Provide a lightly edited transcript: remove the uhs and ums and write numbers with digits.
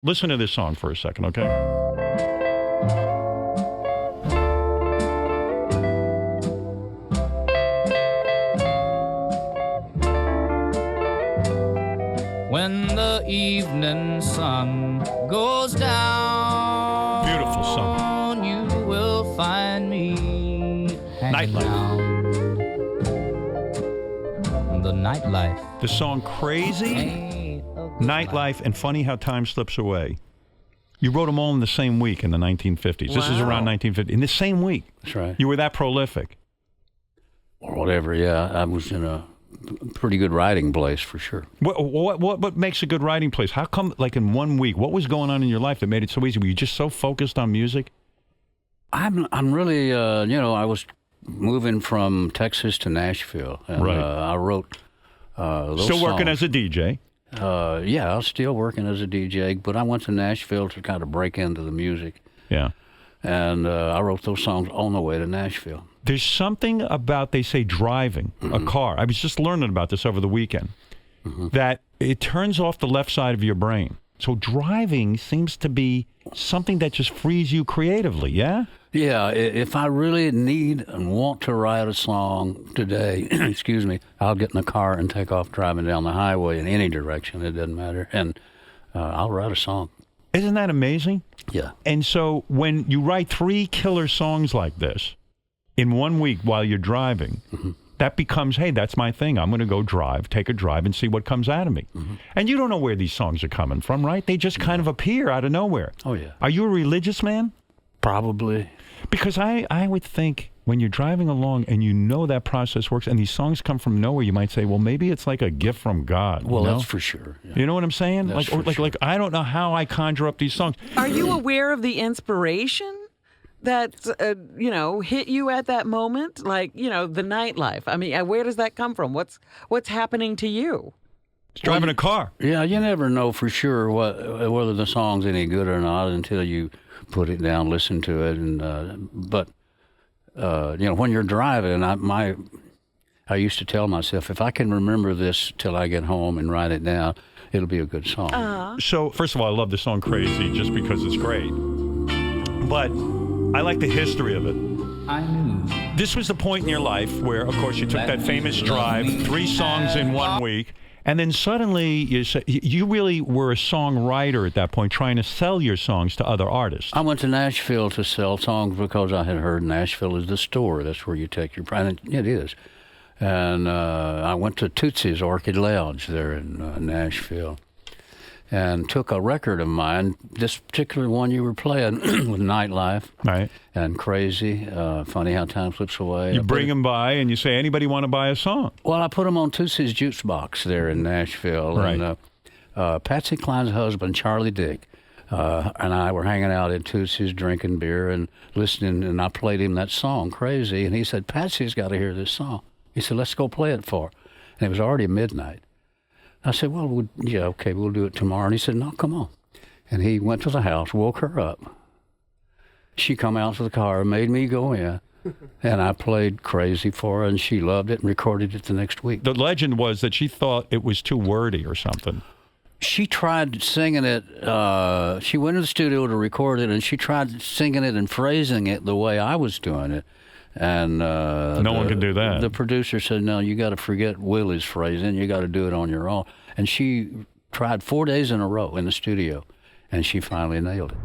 Listen to this song for a second, okay? When the evening sun goes down, Beautiful song. You will find me hanging Nightlife. down. The nightlife. The song Crazy, Nightlife, and Funny How Time Slips Away. You wrote them all in the same week in the 1950s. This is around 1950. In the same week. That's right. You were that prolific. Or whatever, yeah. I was in a pretty good writing place for sure. What makes a good writing place? How come, like in 1 week, what was going on in your life that made it so easy? Were you just so focused on music? I'm really, I was moving from Texas to Nashville. And, Right. I wrote those Still working songs. as a DJ? Yeah, I was still working as a DJ, but I went to Nashville to kind of break into the music. Yeah. And I wrote those songs on the way to Nashville. There's something about, they say, driving a car. I was just learning about this over the weekend, that it turns off the left side of your brain. So driving seems to be something that just frees you creatively, yeah? Yeah, if I really need and want to write a song today, excuse me, I'll get in the car and take off driving down the highway in any direction. It doesn't matter. And I'll write a song. Isn't that amazing? Yeah. And so when you write 3 killer songs like this in 1 week while you're driving, that becomes, hey, that's my thing. I'm going to go take a drive and see what comes out of me. And you don't know where these songs are coming from, right? They just kind of appear out of nowhere. Oh, yeah. Are you a religious man? Probably. Because I would think when you're driving along and you know that process works and these songs come from nowhere, you might say, well, maybe it's like a gift from God. Well, you know? that's for sure. Yeah. You know what I'm saying? That's for sure. Like I don't know how I conjure up these songs. Are you aware of the inspiration that, hit you at that moment? Like, the nightlife. I mean, where does that come from? What's happening to you? It's driving a car. Yeah, you never know for sure whether the song's any good or not until you put it down, listen to it, and but when you're driving, I used to tell myself, if I can remember this till I get home and write it down, it'll be a good song. So first of all, I love the song "Crazy" just because it's great, but I like the history of it. I knew. This was the point in your life where, of course, you took that famous drive, 3 songs in 1 week. And then suddenly, you really were a songwriter at that point, trying to sell your songs to other artists. I went to Nashville to sell songs because I had heard Nashville is the store. That's where you take your pride. It is. And I went to Tootsie's Orchid Lounge there in Nashville and took a record of mine, this particular one you were playing with Nightlife Right. and Crazy, Funny How Time Slips Away. You bring them by and you say, anybody want to buy a song? Well, I put them on Tootsie's Juice Box there in Nashville. Right. And Patsy Cline's husband, Charlie Dick, and I were hanging out at Tootsie's drinking beer and listening, and I played him that song, Crazy, and he said, Patsy's got to hear this song. He said, let's go play it for her. And it was already midnight. I said, well, okay, we'll do it tomorrow. And he said, no, come on. And he went to the house, woke her up. She come out to the car, made me go in, and I played Crazy for her, and she loved it and recorded it the next week. The legend was that she thought it was too wordy or something. She tried singing it. She went to the studio to record it, and she tried singing it and phrasing it the way I was doing it. And no one can do that. The producer said, no, you got to forget Willie's phrasing. You got to do it on your own. And she tried 4 days in a row in the studio, and she finally nailed it.